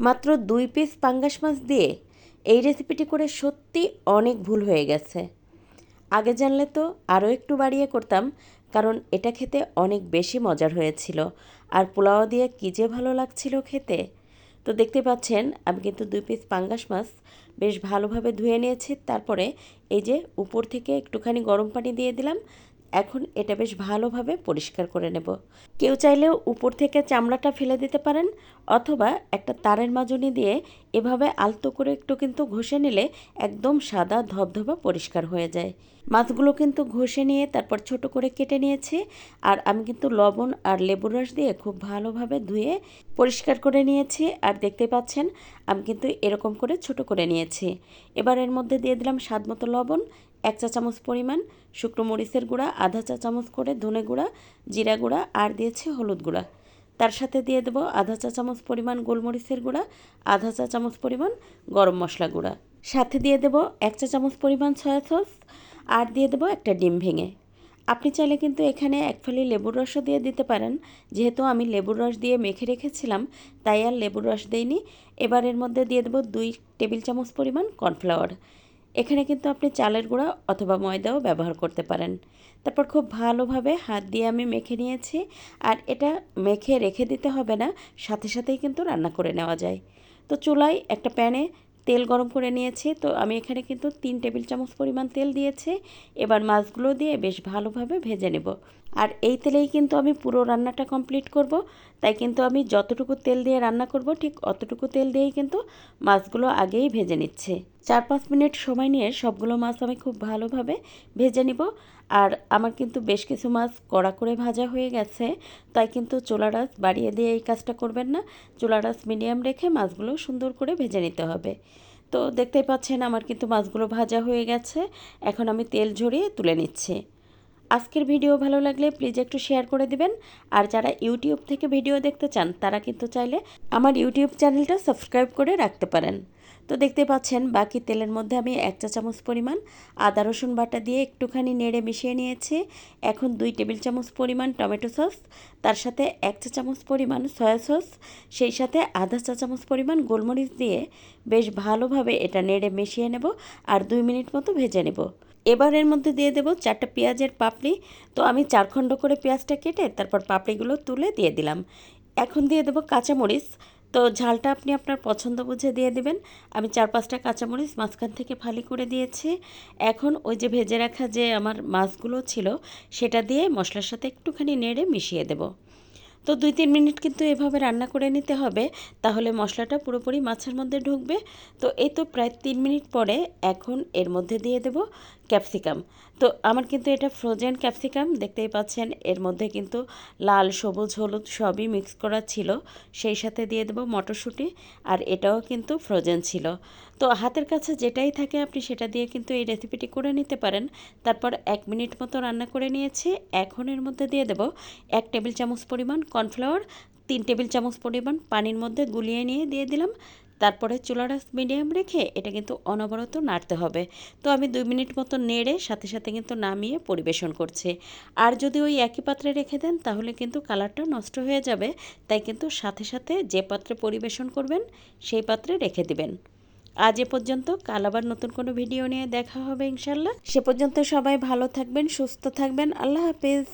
মাত্র 2 পিস পাঙ্গাস মাছ দিয়ে এই রেসিপিটি করে সত্যি অনেক ভুল হয়ে গেছে। আগে জানলে তো আরও একটু বাড়িয়ে করতাম, কারণ এটা খেতে অনেক বেশি মজার হয়েছিল। আর পোলাও দিয়ে কী যে ভালো লাগছিল খেতে। তো দেখতে পাচ্ছেন আমি কিন্তু 2 পিস পাঙ্গাস মাছ বেশ ভালোভাবে ধুয়ে নিয়েছি। তারপরে এই যে উপর থেকে একটুখানি গরম পানি দিয়ে দিলাম। এখন এটা বেশ ভালোভাবে পরিষ্কার করে নেব। কেউ চাইলেও উপর থেকে চামড়াটা ফেলে দিতে পারেন, অথবা একটা তারের মাজনি দিয়ে এভাবে আলতো করে একটু কিন্তু ঘষে নিলে একদম সাদা ধবধবা পরিষ্কার হয়ে যায়। মাছগুলো কিন্তু ঘষে নিয়ে তারপর ছোট করে কেটে নিয়েছি। আর আমি কিন্তু লবণ আর লেবুর রস দিয়ে খুব ভালোভাবে ধুয়ে পরিষ্কার করে নিয়েছি। আর দেখতে পাচ্ছেন আমি কিন্তু এরকম করে ছোট করে নিয়েছি। এবার এর মধ্যে দিয়ে দিলাম স্বাদ মতো লবণ, 1 চা চামচ পরিমাণ শুকনো মরিচের গুঁড়া, আধা চা চামচ করে ধনে গুঁড়া, জিরা গুঁড়া, আর দিয়েছি হলুদ গুঁড়া। তার সাথে দিয়ে দেবো আধা চা চামচ পরিমাণ গোলমরিচের গুঁড়া, আধা চা চামচ পরিমাণ গরম মশলা গুঁড়া। সাথে দিয়ে দেবো 1 চা চামচ পরিমাণ সয়া সস, আর দিয়ে দেবো একটা ডিম ভেঙে। আপনি চাইলে কিন্তু এখানে 1 ফালি লেবুর রসও দিয়ে দিতে পারেন। যেহেতু আমি লেবুর রস দিয়ে মেখে রেখেছিলাম, তাই আর লেবুর রস দেইনি। এবার এর মধ্যে দিয়ে দেবো 2 টেবিল চামচ পরিমাণ কর্নফ্লাওয়ার। এখানে কিন্তু আপনি চালের গুঁড়া অথবা ময়দাও ব্যবহার করতে পারেন। তারপর খুব ভালোভাবে হাত দিয়ে আমি মেখে নিয়েছি। আর এটা মেখে রেখে দিতে হবে না, সাথে সাথেই কিন্তু রান্না করে নেওয়া যায়। তো চুলায় একটা প্যানে তেল গরম করে নিয়েছি। তো আমি এখানে কিন্তু 3 টেবিল চামচ পরিমাণ তেল দিয়েছি। এবার মাছগুলো দিয়ে বেশ ভালোভাবে ভেজে নেব। আর এই তেলেই কিন্তু আমি পুরো রান্নাটা কমপ্লিট করব। তাই কিন্তু আমি যতটুকু তেল দিয়ে রান্না করব ঠিক অতটুকু তেল দিয়েই কিন্তু মাছগুলো আগেই ভেজে নিচ্ছি। 4-5 মিনিট সময় নিয়ে সবগুলো মাছ আমি খুব ভালোভাবে ভেজে নিব। আর আমার কিন্তু বেশ কিছু মাছ কড়া করে ভাজা হয়ে গেছে, তাই কিন্তু চুলার আঁচ বাড়িয়ে দিয়ে এই কাজটা করবেন না। চুলার আঁচ মিডিয়াম রেখে মাছগুলো সুন্দর করে ভেজে নিতে হবে। তো দেখতেই পাচ্ছেন আমার কিন্তু মাছগুলো ভাজা হয়ে গেছে। এখন আমি তেল ঝরিয়ে তুলে নিচ্ছি। আজকের ভিডিও ভালো লাগলে প্লিজ একটু শেয়ার করে দিবেন। আর যারা ইউটিউব থেকে ভিডিও দেখতে চান তারা কিন্তু চাইলে আমার ইউটিউব চ্যানেলটা সাবস্ক্রাইব করে রাখতে পারেন। তো দেখতে পাচ্ছেন বাকি তেলের মধ্যে আমি 1 চা চামচ পরিমাণ আদা রসুন বাটা দিয়ে একটুখানি নেড়ে মিশিয়ে নিয়েছি। এখন 2 টেবিল চামচ পরিমাণ টমেটো সস, তার সাথে 1 চা চামচ পরিমাণ সয়া সস, সেই সাথে আধা চা চামচ পরিমাণ গোলমরিচ দিয়ে বেশ ভালোভাবে এটা নেড়ে মিশিয়ে নেব। আর 2 মিনিট মতো ভেজে নেব। এবার এর মধ্যে দিয়ে দেবো 4টা পেঁয়াজের পাপড়ি। তো আমি 4 খণ্ড করে পেঁয়াজটা কেটে তারপর পাপড়িগুলো তুলে দিয়ে দিলাম। এখন দিয়ে দেবো কাঁচামরিচ। তো ঝালটা আপনি আপনার পছন্দ বুঝে দিয়ে দেবেন। আমি 4-5টা কাঁচামরিচ মাঝখান থেকে ফালি করে দিয়েছি। এখন ওই যে ভেজে রাখা যে আমার মাছগুলো ছিল সেটা দিয়ে মশলার সাথে একটুখানি নেড়ে মিশিয়ে দেব। তো 2-3 মিনিট কিন্তু এভাবে রান্না করে নিতে হবে, তাহলে মশলাটা পুরোপুরি মাছের মধ্যে ঢুকবে। তো এই তো প্রায় 3 মিনিট পরে এখন এর মধ্যে দিয়ে দেব ক্যাপসিকাম। তো আমার কিন্তু এটা ফ্রোজেন ক্যাপসিকাম, দেখতেই পাচ্ছেন এর মধ্যে কিন্তু লাল, সবুজ, হলুদ সবই মিক্স করা ছিল। সেই সাথে দিয়ে দেব মটরশুঁটি, আর এটাও কিন্তু ফ্রোজেন ছিল। তো হাতের কাছে যেটাই থাকে আপনি সেটা দিয়ে কিন্তু এই রেসিপিটি করে নিতে পারেন। তারপর 1 মিনিট মতো রান্না করে নিয়েছি। এখন এর মধ্যে দিয়ে দেব 1 টেবিল চামচ পরিমাণ কর্নফ্লাওয়ার, 3 টেবিল চামচ পরিমাণ পানির মধ্যে গুলিয়ে নিয়ে দিয়ে দিলাম। তারপরে চুলার আঁচ মিডিয়াম রেখে এটা কিন্তু অনবরত নাড়তে হবে। তো আমি 2 মিনিট মতো নেড়ে সাথে সাথে কিন্তু নামিয়ে পরিবেশন করছি। আর যদি ওই একই পাত্রে রেখে দেন তাহলে কিন্তু কালারটা নষ্ট হয়ে যাবে। তাই কিন্তু সাথে সাথে যে পাত্রে পরিবেশন করবেন সেই পাত্রে রেখে দিবেন। আজ এ পর্যন্ত, কাল আবার নতুন কোনো ভিডিও নিয়ে দেখা হবে ইনশাল্লাহ। সে পর্যন্ত সবাই ভালো থাকবেন, সুস্থ থাকবেন। আল্লাহ হাফেজ।